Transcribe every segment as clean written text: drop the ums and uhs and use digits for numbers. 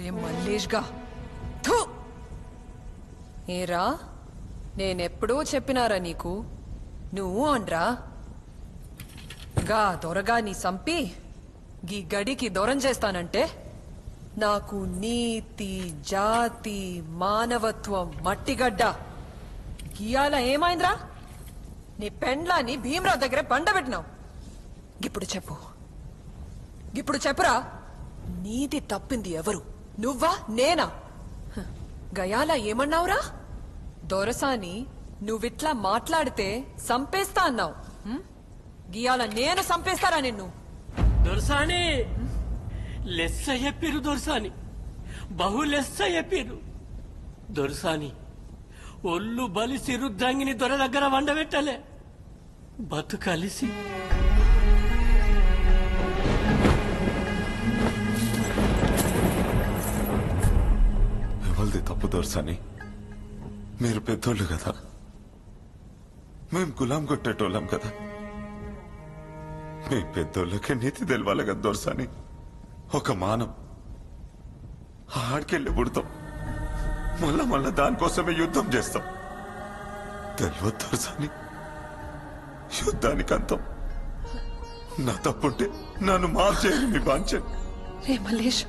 ఒరే మల్లేష్గా థూ! ఏరా నేనెప్పుడూ చెప్పినారా నీకు నువ్వు అనరా గా దొరగా నీ సంపి గీ గడికి దొరం చేస్తానంటే నాకు నీతి జాతి మానవత్వం మట్టిగడ్డ గీయాల ఏమైందిరా నీ పెండ్లాని భీమరావు దగ్గర బండబెట్టినావు ఇప్పుడు చెప్పురా నీతి తప్పింది ఎవరు నువ్వా నేనా గయాల ఏమన్నావురా దొరసాని నువ్విట్లా మాట్లాడితే సంపేస్తా అన్నావు గియాల నేను సంపేస్తారా నిన్ను దొరసాని లెస్స చెప్పిరు దొరసాని బహు లెస్స చెప్పిరు దొరసాని ఒళ్ళు బలిసి రుద్రంగిని దొర దగ్గర వండబెట్టలే బతుకలిసి ఎవరిది తప్పు దొరసాని మీరు పెద్దోళ్ళు కదా మేం గులాం కొట్టేటోళ్ళం కదా మీ పెద్దోళ్ళకే నీతి తెలవాలి కదా దొరసాని ఒక మానం ఆడికెళ్ళి పుడతాం మళ్ళా దానికోసమే యుద్ధం చేస్తాం తెలియదు దొరసాని యుద్ధానికి అంతం నా తప్పుంటే నన్ను మార్చేయండి మీ బాంచండి రే మల్లేష్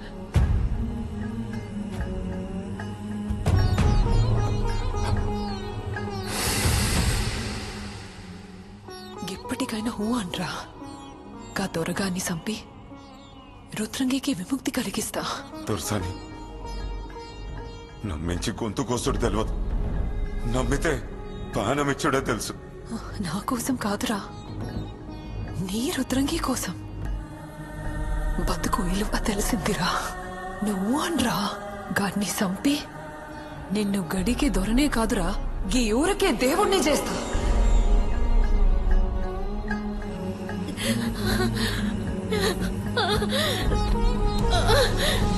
ఇప్పటికైనా హూ అనరా గా దొరగాన్ని సంపి రుద్రంగికి విముక్తి కలిగిస్తా దొరసాని నమ్మించి గొంతు కోసుడు తెలియదు నమ్మితే ప్రాణమిచ్చుడే తెలుసు నా కోసం కాదురా నీ రుద్రంగి కోసం బతుకు విలువ తెలిసిందిరా నువ్వు అనరా గాన్ని సంపి నిన్ను గడికి దొరనే కాదురా ఈ ఊరికే దేవుణ్ణి చేస్తా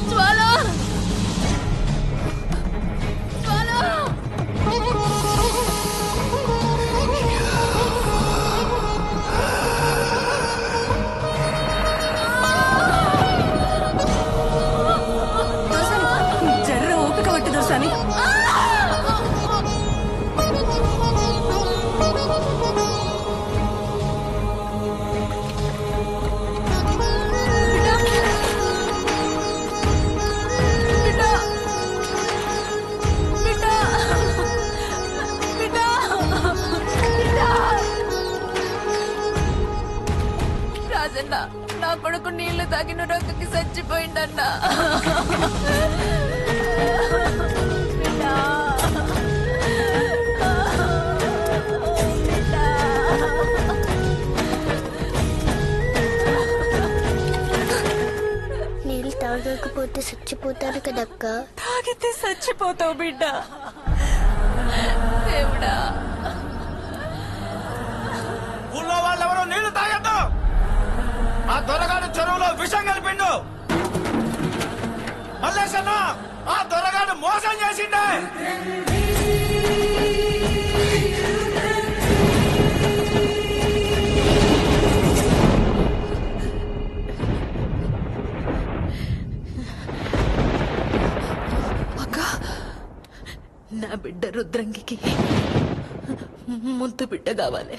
జ్వాలా జ్వాలా జర్ర ఓపిక పట్టి దోసాని నా కొడుకు నీళ్లు తాగిన రొక్కకి చచ్చిపోయిందన్నా నీళ్ళు తాగకపోతే చచ్చిపోతాను కదక్క తాగితే చచ్చిపోతావు బిడ్డ దేవుడా ఊళ్ళో వాళ్ళెవరో నీళ్లు తాగద్దు ఆ దొరగాడు చెరువులో విషం కలిపిండు మల్లేశన్న ఆ దొరగాడు మోసం చేసిండే అక్క నా బిడ్డ రుద్రంగికి ముందు బిడ్డ కావాలి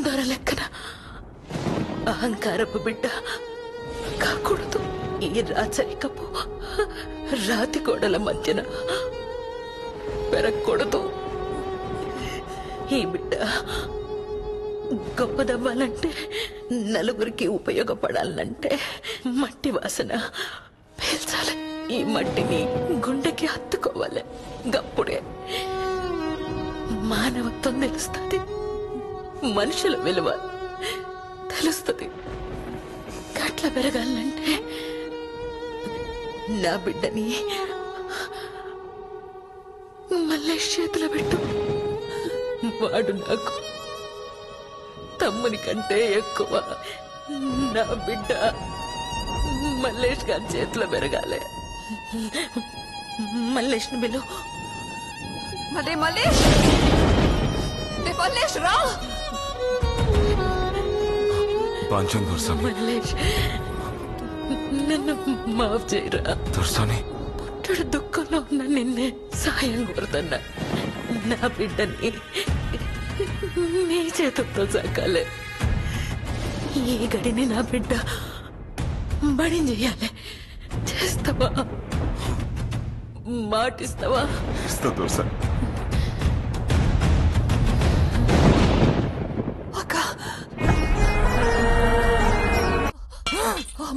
దొరలెక్కన అహంకారపు బిడ్డ కాకూడదు ఈ రాచరికపు రాతి గోడల మధ్యన పెరగకూడదు ఈ బిడ్డ గొప్పదవ్వాలంటే నలుగురికి ఉపయోగపడాలంటే మట్టి వాసన పీల్చాలి ఈ మట్టిని గుండెకి హత్తుకోవాలి గప్పుడే మానవత్వం తెలుస్తుంది మనుషుల విలువ తెలుస్తుంది గట్ల పెరగాలంటే నా బిడ్డని మల్లేష్ చేతిలో పెట్టు వాడు నాకు తమ్ముని కంటే ఎక్కువ నా బిడ్డ మల్లేష్ గారి చేతిలో పెరగాలి మల్లేష్ని బిలు మల్లేష్ మల్లేష్ రా బాంచం దొరసాని మల్లేష్ నన్ను మాఫ్ చేయరా. దొరసాని పుట్టడు దుఃఖంలో ఉన్న నిన్నే సాయం కోరుతున్నా. నా బిడ్డని నీ చేతులతో సాకాలే. ఈ గడిని నా బిడ్డ బడి చెయ్యాలి. చేస్తావా? మాటిస్తావా? ఇస్తా దొరసాని. అక్క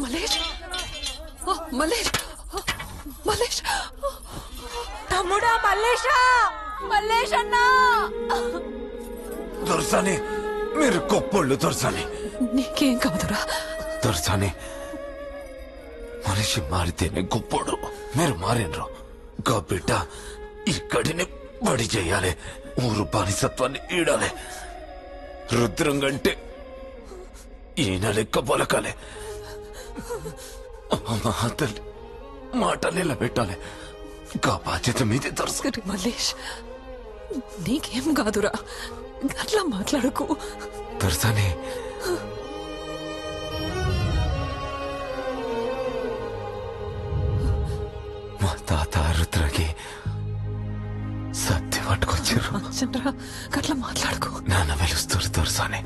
మలేష్ మలేష్ మలేష్ తమ్ముడా మల్లేషా, మల్లేష్ అన్నా. దొరసాని మీరు గొప్పోళ్ళు దొరసాని. నీకేం కాదురా. దొరసాని మనిషి మారితేనే గొప్పోడు. మీరు మారినరు. గా బిడ్డ ఇక్కడిని బడి చెయ్యాలి. ఊరు బానిసత్వాన్ని ఈడాలి. రుద్రంగంటే ఈయన లెక్క పలకాలి. మా తల్లి మాటలు ఇలా పెట్టాలి. గా బాధ్యత మీదే దొరసాని. మల్లేష్ నీకేం కాదురా. అట్లా మాట్లాడకు. దొరసాని మా తాత రుద్రకి సత్యం పట్టుకొచ్చారు. చంద్ర అట్లా మాట్లాడకు. నాన్న వెలుస్తారు దొరసాని.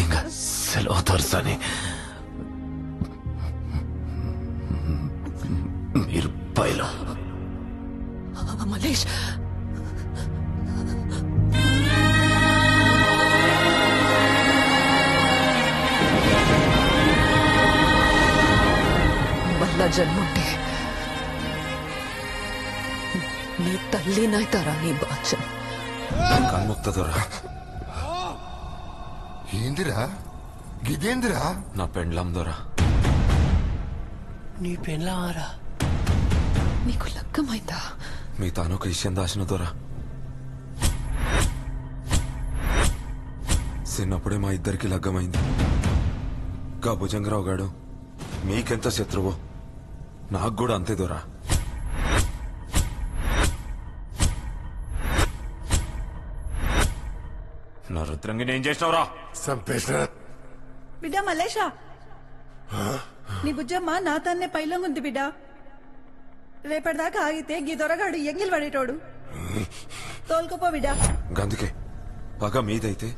ఇంకా సెలవు దొరసాని. మీరు పైలో మలేష్ మళ్ళా జన్ముంటే నీ తల్లి నైతారా నీ బాధ్యం. కన్ముక్త దొర. ఏందిరా గిదేందిరా? నా పెండ్లం దొర. నీ పెళ్ళారా? నీకు లగ్గమైందా? మీ తాను ఒక విషయం దాచిన దొర. చిన్నప్పుడే మా ఇద్దరికి లగ్గమైంది. గా భుజంగరావు గాడు మీకెంత శత్రువు నాకు కూడా అంతే దొర. నా రుద్రంగి నేను చేసినవరా? సంపేసిన బిడ్డ మల్లేషా, నీ బుజ్జమ్మ నా తన్నే పైలంగుంది బిడ్డ. రేపటిదాకా ఆగితే గీ దొరగాడు ఎంగిల్ పడేటోడు. తోలుకోపో బిడ్డ. గందుకే పగ మీదైతే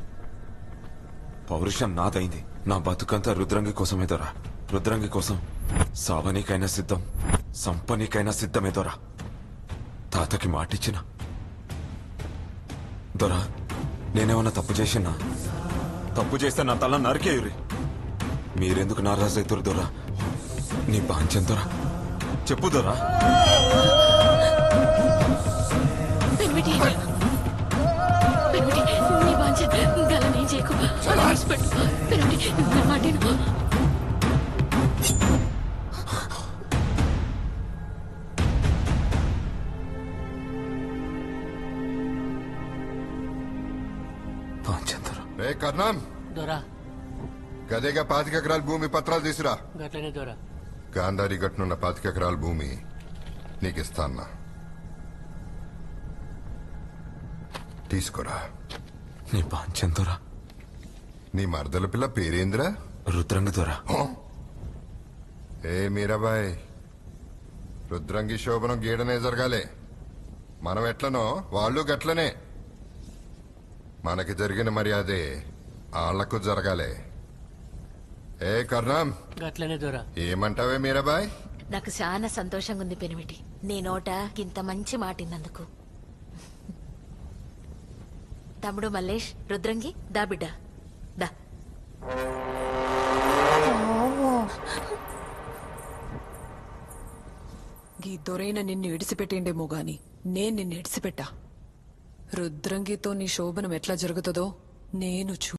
పౌరుషం నాదైంది. నా బతుకంతా రుద్రంగి కోసమే దొర. రుద్రంగి కోసం సావనీకైనా సిద్ధం, సంపనీకైనా సిద్ధమే దొర. తాతకి మాటిచ్చిన దొర. నేనేమన్నా తప్పు చేసినా? తప్పు చేస్తే నా తల నరికేయురి. మీరెందుకు నారాజు అవుతారు దొర? నీ బాంచం దొర. చెప్పు దొర. పెన్మిటి పెన్మిటి నీ బాంచ గలనే చేయకు. పెన్మిటి నా మాటను. బాంచం దొర. రే కర్ణం, దొరా గదేగా 25 ఎకరాల భూమి పత్రాలు తీసురా. గట్లనే దొరా. గాంధారి గట్టునున్న 25 ఎకరాల భూమి నీకిస్తాన్నా. తీసుకోరా. నీ బాంచం దొర. నీ మరదల పిల్ల పేరేంద్రా? రుద్రంగి దొర. ఏ మీరాబాయ్, రుద్రంగి శోభనం గీడనే జరగాలి. మనం ఎట్లనో వాళ్ళు గట్లనే. మనకి జరిగిన మర్యాదే ఆళ్లకు జరగాలి. ఏ కర్ణం, గట్లనే దొరా. ఏమంటావే మీరాబాయ్? నాకు చాలా సంతోషంగా ఉంది పెనిమిటి. నీ నోట ఇంత మంచి మాటిన్నందుకు. తమ్ముడు మల్లేష్, రుద్రంగి దా బిడ్డ దా. ఈ దొరైన నిన్ను ఇడిసిపెట్టేండేమో గాని నేను నిన్ను ఇడిసిపెట్టా. రుద్రంగితో నీ శోభనం ఎట్లా జరుగుతుందో నేను